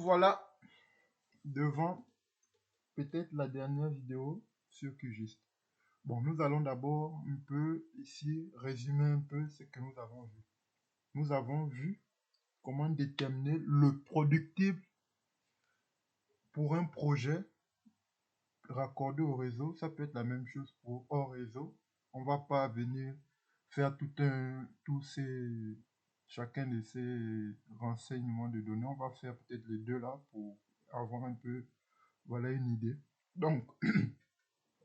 voilà devant peut-être la dernière vidéo sur QGIS. Bon, nous allons d'abord un peu ici résumer un peu ce que nous avons vu. Nous avons vu comment déterminer le productible pour un projet raccordé au réseau. Ça peut être la même chose pour hors réseau. On va pas venir faire chacun de ces renseignements de données. On va faire peut-être les deux là pour avoir un peu, voilà, une idée. Donc,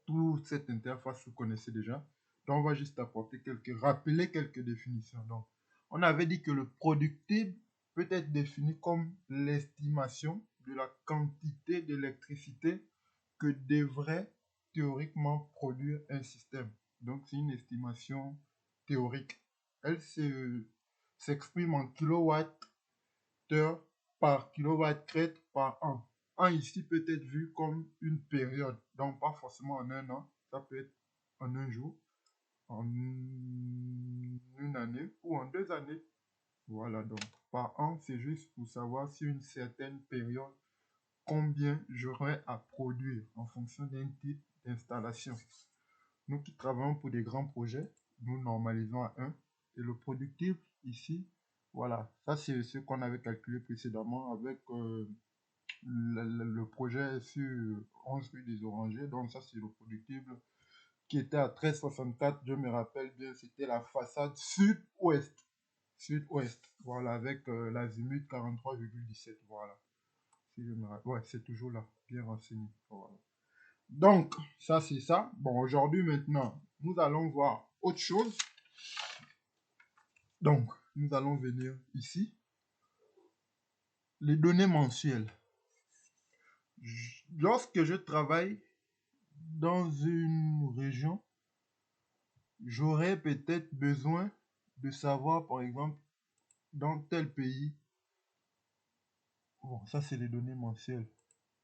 toute cette interface, vous connaissez déjà. Donc, on va juste rappeler quelques définitions. Donc, on avait dit que le productible peut être défini comme l'estimation de la quantité d'électricité que devrait théoriquement produire un système. Donc, c'est une estimation théorique. Elle s'exprime en kilowattheure par kilowatts-crête par an. An ici peut être vu comme une période, donc pas forcément en un an, ça peut être en un jour, en une année ou en 2 années. Voilà, donc par an, c'est juste pour savoir si une certaine période, combien j'aurai à produire en fonction d'un type d'installation. Nous qui travaillons pour des grands projets, nous normalisons à 1. Et le productif ici, voilà, ça c'est ce qu'on avait calculé précédemment avec le projet sur 11 rue des Orangers. Donc ça c'est le productible qui était à 13,64. Je me rappelle bien, c'était la façade sud-ouest. Sud-ouest, voilà, avec l'azimut 43,17. Voilà. Si je me rappelle. Ouais, c'est toujours là, bien renseigné. Voilà. Donc, ça, c'est ça. Bon, aujourd'hui, maintenant, nous allons voir autre chose. Donc, nous allons venir ici. Les données mensuelles. Lorsque je travaille dans une région, j'aurais peut-être besoin de savoir, par exemple, dans tel pays. Bon, ça, c'est les données mensuelles.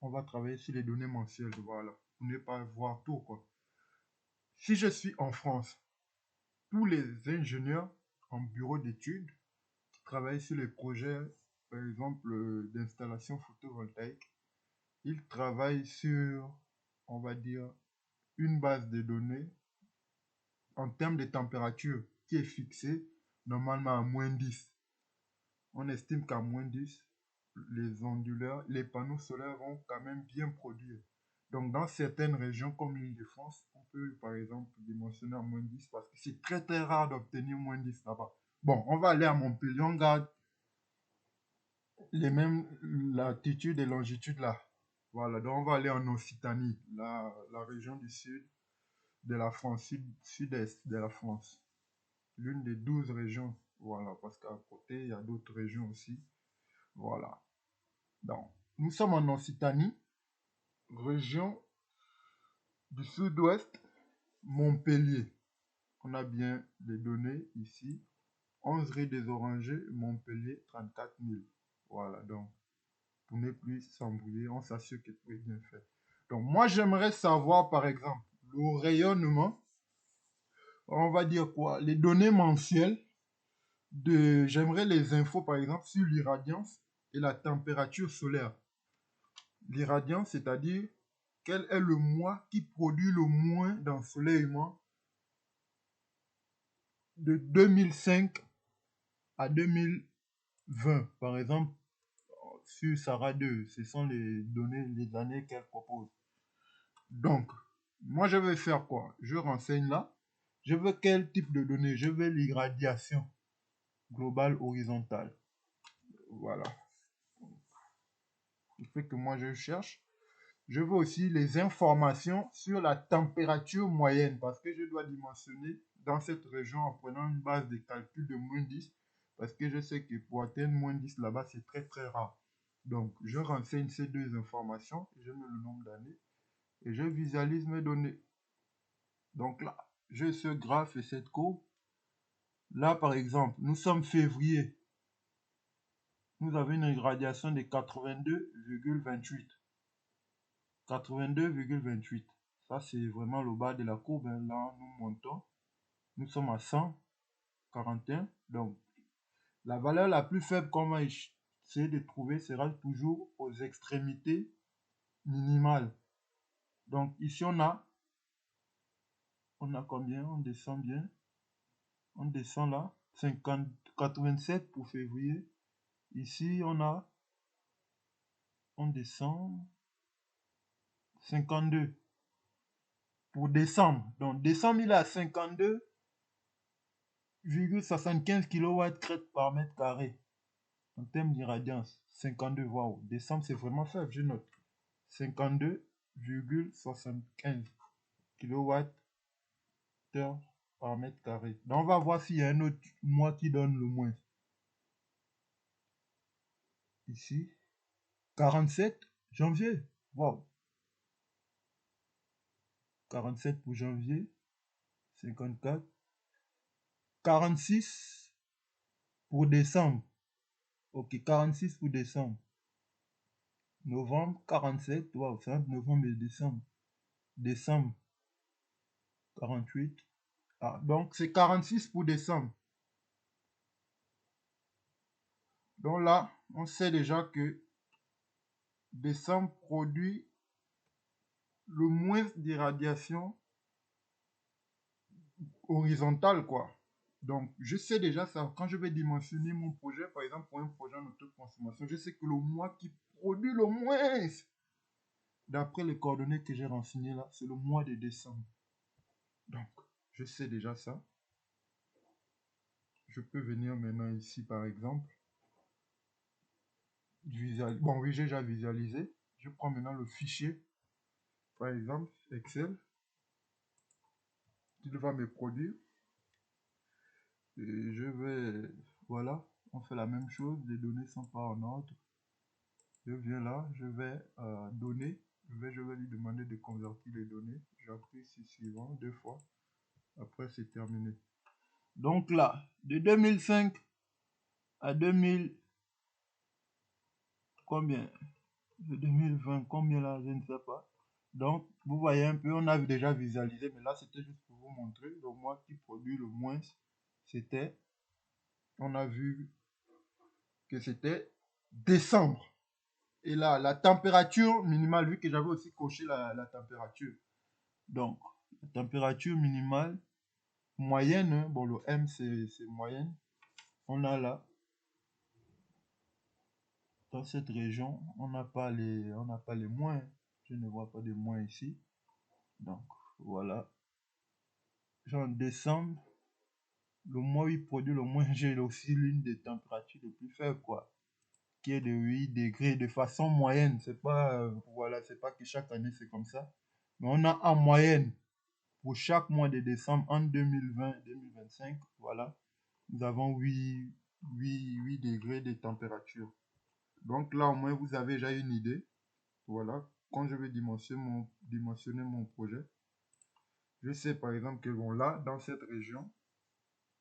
On va travailler sur les données mensuelles, voilà. Pour ne pas voir tout, quoi. Si je suis en France, tous les ingénieurs en bureau d'études qui travaillent sur les projets, par exemple, d'installation photovoltaïque, ils travaillent sur, on va dire, une base de données en termes de température qui est fixée normalement à -10. On estime qu'à -10, les onduleurs, les panneaux solaires vont quand même bien produire. Donc, dans certaines régions comme l'Île-de-France, on peut par exemple dimensionner à -10 parce que c'est très très rare d'obtenir -10 là-bas. Bon, on va aller à Montpellier, on garde les mêmes latitudes et longitudes là. Voilà, donc on va aller en Occitanie, la région du sud de la France, sud-est de la France. L'une des 12 régions, voilà, parce qu'à côté, il y a d'autres régions aussi. Voilà. Donc, nous sommes en Occitanie, région du sud-ouest, Montpellier. On a bien les données ici. 11 rue des Orangers, Montpellier, 34 000. Voilà, donc, pour ne plus s'embrouiller, on s'assure que tout est bien fait. Donc, moi, j'aimerais savoir, par exemple, le rayonnement, on va dire quoi, les données mensuelles j'aimerais les infos, par exemple, sur l'irradiance et la température solaire. L'irradiance, c'est-à-dire quel est le mois qui produit le moins d'ensoleillement de 2005 à 2020, par exemple, sur Sarah 2. Ce sont les données, les années qu'elle propose. Donc, moi, je vais faire quoi? Je renseigne là. Je veux quel type de données? Je veux l'irradiation globale horizontale. Voilà. Ce qui fait que moi, je cherche. Je veux aussi les informations sur la température moyenne parce que je dois dimensionner dans cette région en prenant une base de calcul de -10 parce que je sais que pour atteindre -10 là-bas, c'est très très rare. Donc, je renseigne ces deux informations, je mets le nombre d'années et je visualise mes données. Donc là, j'ai ce graphe et cette courbe. Là, par exemple, nous sommes février. Nous avons une irradiation de 82,28. 82,28. Ça, c'est vraiment le bas de la courbe. Hein. Là, nous montons. Nous sommes à 141. Donc, la valeur la plus faible qu'on va c'est de trouver sera toujours aux extrémités minimales. Donc ici on a combien? On descend bien. On descend là. 87 pour février. Ici on descend 52 pour décembre. Donc décembre il est à 52,75 kW crête par mètre carré. En termes d'irradiance, 52, waouh. Décembre c'est vraiment faible, je note. 52,75 kWh par mètre carré. Donc on va voir s'il y a un autre mois qui donne le moins. Ici, 47 janvier. Wow. 47 pour janvier. 54. 46 pour décembre. Ok, 46 pour décembre. Novembre, 47. Wow, c'est entre novembre et décembre. Décembre, 48. Ah, donc c'est 46 pour décembre. Donc là, on sait déjà que décembre produit le moins d'irradiation horizontale, quoi. Donc, je sais déjà ça. Quand je vais dimensionner mon projet, par exemple, pour un projet en autoconsommation, je sais que le mois qui produit le moins, d'après les coordonnées que j'ai renseignées là, c'est le mois de décembre. Donc, je sais déjà ça. Je peux venir maintenant ici, par exemple. Bon, oui, j'ai déjà visualisé. Je prends maintenant le fichier, par exemple, Excel. Il va me produire. Et je vais, voilà, on fait la même chose, les données sont pas en ordre. Je viens là, je vais donner, je vais lui demander de convertir les données. J'appuie sur suivant 2 fois. Après, c'est terminé. Donc là, de 2005 à 2000, combien? De 2020, combien là? Je ne sais pas. Donc, vous voyez un peu, on a déjà visualisé, mais là, c'était juste pour vous montrer. Le mois qui produit le moins, c'était, on a vu que c'était décembre. Et là, la température minimale, vu que j'avais aussi coché la température. Donc, la température minimale, moyenne, hein, bon, le M, c'est moyenne. On a là, dans cette région, on n'a pas les moins. Je ne vois pas de moins ici. Donc, voilà. Genre, décembre, le mois où il produit le moins, j'ai aussi l'une des températures les plus faibles, quoi. Qui est de 8 degrés de façon moyenne. C'est pas, voilà, c'est pas que chaque année c'est comme ça. Mais on a en moyenne, pour chaque mois de décembre, entre 2020 et 2025, voilà, nous avons 8 degrés de température. Donc là, au moins, vous avez déjà une idée. Voilà, quand je vais dimensionner mon projet, je sais par exemple que bon, là, dans cette région,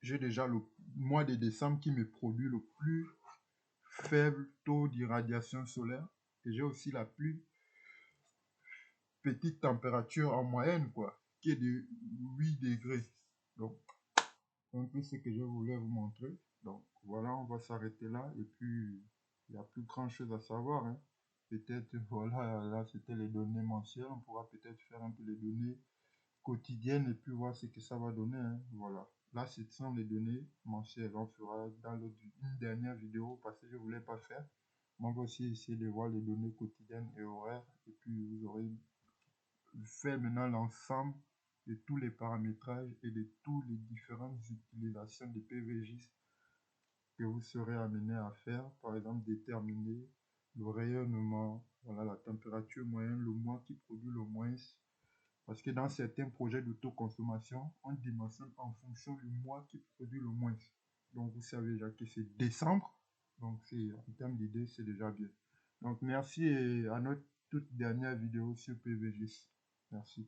j'ai déjà le mois de décembre qui me produit le plus faible taux d'irradiation solaire. Et j'ai aussi la plus petite température en moyenne, quoi, qui est de 8 degrés. Donc, c'est un peu ce que je voulais vous montrer. Donc, voilà, on va s'arrêter là. Et puis, il n'y a plus grand chose à savoir, hein. Peut-être, voilà, là, c'était les données mensuelles. On pourra peut-être faire un peu les données quotidiennes et puis voir ce que ça va donner, hein. Voilà. Là, ce sont les données mensuelles. On fera dans une dernière vidéo parce que je ne voulais pas faire. On va aussi essayer de voir les données quotidiennes et horaires. Et puis, vous aurez fait maintenant l'ensemble de tous les paramétrages et de toutes les différentes utilisations de PVGIS que vous serez amené à faire. Par exemple, déterminer le rayonnement, voilà, la température moyenne, le mois qui produit le moins. Parce que dans certains projets d'autoconsommation, on dimensionne en fonction du mois qui produit le moins. Donc, vous savez déjà que c'est décembre. Donc, en termes d'idée, c'est déjà bien. Donc, merci et à notre toute dernière vidéo sur PVGIS. Merci.